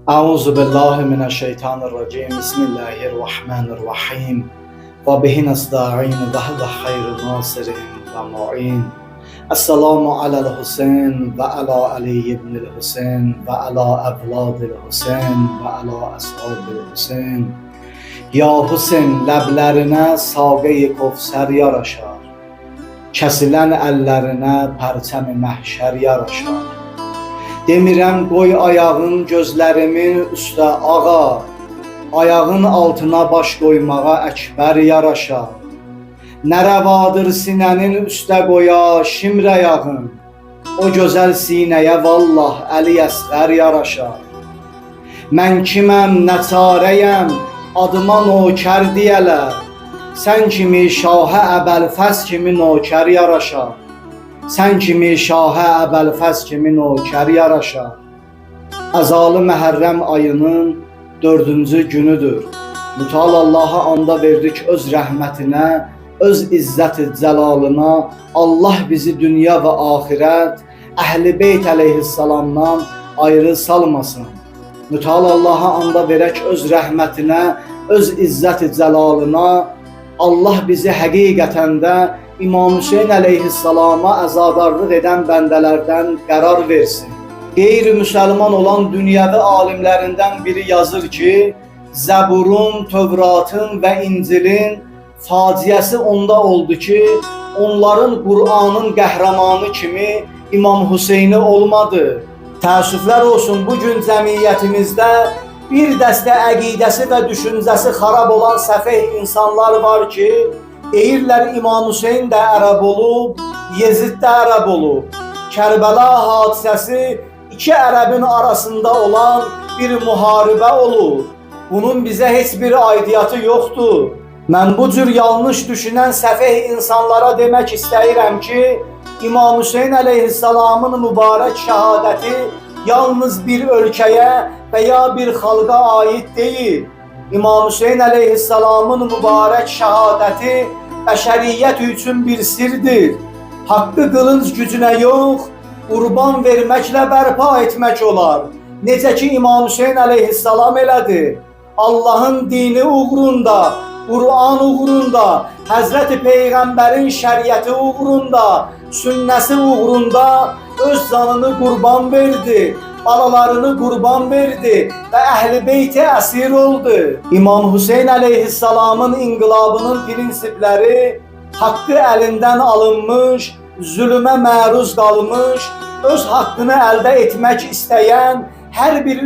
Euzu billahi mineşşeytanirracim. Bismillahirrahmanirrahim. Ve bihi nesta'in ve huve hayrun nasirin ve mu'in. Esselamu alel Hüseyin ve ala Ali ibnil Hüseyin ve ala evladil Hüseyin ve ala ashabil Hüseyin. Ya Hüseyin, ləblərinə saqe-i Kevser yaraşar. Kəsilən əllərinə pərçəm-i məhşər yaraşar. Demirəm qoy ayağın gözlərimin üstə ağa, ayağın altına baş qoymağa əkbər yaraşar. Nə rəvadır sinənin üstə qoya şimr ayağın, o gözəl sinəyə vallah Əli Əsğər yaraşar. Mən kiməm, nə çarəyəm, adıma nokər deyələr, sən kimi şahə Əbəlfəz kimi nokər yaraşar. Sən kimi şahə Əbəlfəz kimi nokər yaraşar. Əzalı Məhərrəm ayının 4-cü günüdür. Müteal Allah'a anda verdik öz rəhmətinə, öz izzət-i cəlalına. Allah bizi dünya və axirət Əhl-i Beyt əleyhissalamdan ayrı salmasın. Müteal Allah'a anda verək öz rəhmətinə, öz izzət-i cəlalına. Allah bizi həqiqətən də İmam Hüseyin əleyhissalama əzadarlıq edən bəndələrdən qərar versin. Qeyri-müsəlman olan dünyəvi alimlərindən biri yazır ki, Zəburun, Tövratın və İncilin faciəsi onda oldu ki, onların Qur'anın qəhrəmanı kimi İmam Hüseyni olmadı. Təəssüflər olsun, bugün cəmiyyətimizdə bir dəstə əqidəsi və düşüncəsi xarab olan səfeh insanlar var ki, deyirlər İmam Hüseyin də ərəb olub, Yezid də ərəb olub. Kərbəla hadisəsi iki ərəbin arasında olan bir müharibə olur. Bunun bizə heç bir aidiyyatı yoxdur. Mən bu cür yanlış düşünən səfeh insanlara demək istəyirəm ki, İmam Hüseyin əleyhissalamın mübarək şəhadəti yalnız bir ölkəyə və ya bir xalqa aid deyil. İmam Hüseyin əleyhissalamın mübarək şəhadəti bəşəriyyət üçün bir sirdir. Haqqı qılınc gücünə yox, qurban verməklə bərpa etmək olar. Necə ki İmam Hüseyin əleyhissalam elədi. Allahın dini uğrunda, Qur'an uğrunda, Həzrəti Peyğəmbərin şəriəti uğrunda, sünnəsi uğrunda öz canını qurban verdi, balalarını qurban verdi və Əhl-i Beyti əsir oldu. İmam Hüseyin əleyhissalamın inqilabının prinsipləri haqqı əlindən alınmış, zülmə məruz qalmış, öz haqqını əldə etmək istəyən hər bir